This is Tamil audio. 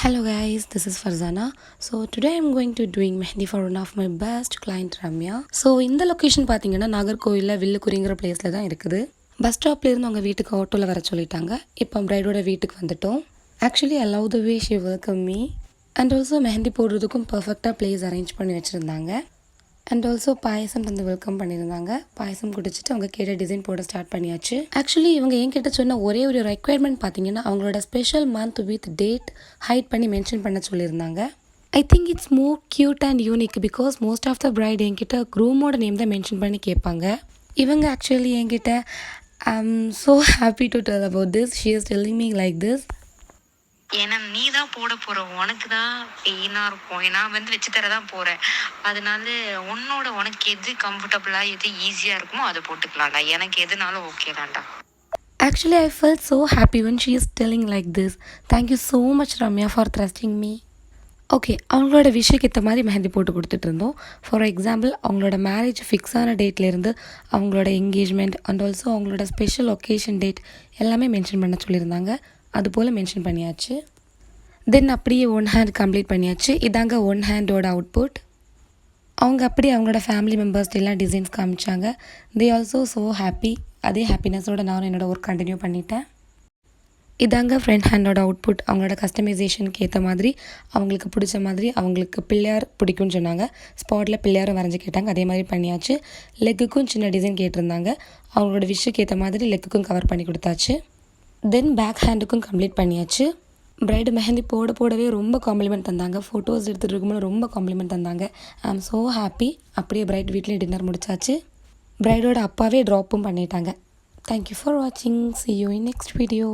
Hello guys, this is Farzana. So today I'm going to doing mehendi for one of my best client Ramya. So இந்த லொகேஷன் பார்த்தீங்கன்னா நாகர்கோவிலில் வில்லுக்குறிங்கிற பிளேஸில் தான் இருக்குது. பஸ் ஸ்டாப்லேருந்து அவங்க வீட்டுக்கு ஆட்டோவில் வர சொல்லிட்டாங்க. இப்போ பிரைடோட வீட்டுக்கு வந்துட்டோம். Actually I love the way she welcomed me. And also mehndi போடுறதுக்கும் பர்ஃபெக்டாக பிளேஸ் அரேஞ்ச் பண்ணி வச்சுருந்தாங்க. அண்ட் ஆல்சோ பாயசம் வந்து வெல்கம் பண்ணியிருந்தாங்க. பாயசம் குடிச்சிட்டு அவங்க கேட்ட டிசைன் போட ஸ்டார்ட் பண்ணியாச்சு. ஆக்சுவலி இவங்க என்கிட்ட சொன்ன ஒரே ஒரு ரெக்குயர்மெண்ட் பார்த்தீங்கன்னா அவங்களோட special month with date height பண்ணி மென்ஷன் பண்ண சொல்லியிருந்தாங்க. I think it's more cute and unique because most of the bride என்கிட்ட க்ரூமோட நேம் தான் மென்ஷன் பண்ணி கேட்பாங்க. இவங்க ஆக்சுவலி என்கிட்ட I am so happy to tell about this. She is telling me like this. ஏன்னா நீ தான் போட போற, உனக்கு தான் பெயினாக இருக்கும். நான் வந்து வச்சு தர தான் போகிறேன். அதனால உனக்கு எது கம்ஃபர்டபுளாக எது ஈஸியாக இருக்குமோ அதை போட்டுக்கலாம்டா. எனக்கு எதுனாலும் ஓகே தான்டா. Actually, I felt so happy when she is telling like this. Thank you so much, Ramya, for trusting me. Okay, அவங்களோட விஷயக்கு ஏற்ற மாதிரி மெஹந்தி போட்டு கொடுத்துட்டு இருந்தோம். ஃபார் எக்ஸாம்பிள் அவங்களோட மேரேஜ் ஃபிக்ஸான டேட்லேருந்து அவங்களோட என்கேஜ்மெண்ட் அண்ட் ஆல்சோ அவங்களோட ஸ்பெஷல் ஒகேஷன் டேட் எல்லாமே மென்ஷன் பண்ண சொல்லியிருந்தாங்க. அதுபோல் மென்ஷன் பண்ணியாச்சு. தென் அப்படியே ஒன் ஹேண்ட் கம்ப்ளீட் பண்ணியாச்சு. இதாங்க ஒன் ஹேண்டோட அவுட்புட். அவங்க அப்படியே அவங்களோட ஃபேமிலி மெம்பர்ஸ்ட்டு எல்லாம் டிசைன்ஸ் காமிச்சாங்க. They also so happy. அதே ஹாப்பினஸோட நானும் என்னோடய ஒர்க் கண்டினியூ பண்ணிட்டேன். இதாங்க ஃப்ரண்ட் ஹேண்டோட அவுட்புட். அவங்களோட கஸ்டமைசேஷனுக்கு ஏற்ற மாதிரி அவங்களுக்கு பிடிச்ச மாதிரி அவங்களுக்கு பிள்ளையார் பிடிக்கும்னு சொன்னாங்க. ஸ்பாட்டில் பிள்ளையாரும் வரைஞ்சி கேட்டாங்க. அதே மாதிரி பண்ணியாச்சு. லெக்குக்கும் சின்ன டிசைன் கேட்டிருந்தாங்க. அவங்களோட விஷுக்கு ஏற்ற மாதிரி லெக்குக்கும் கவர் பண்ணி கொடுத்தாச்சு. தென் பேக் ஹேண்டுக்கும் கம்ப்ளீட் பண்ணியாச்சு. பிரைடு மெஹந்தி போடவே ரொம்ப காம்ப்ளிமெண்ட் தந்தாங்க. ஃபோட்டோஸ் எடுத்துகிட்டு இருக்கும்போது ரொம்ப காம்ப்ளிமெண்ட் தந்தாங்க. ஐ ஆம் ஸோ ஹாப்பி. அப்படியே பிரைட் வீட்லேயும் டின்னர் முடிச்சாச்சு. பிரைடோட அப்பாவே ட்ராப்பும் பண்ணிட்டாங்க. தேங்க்யூ ஃபார் வாட்சிங். see you in next video.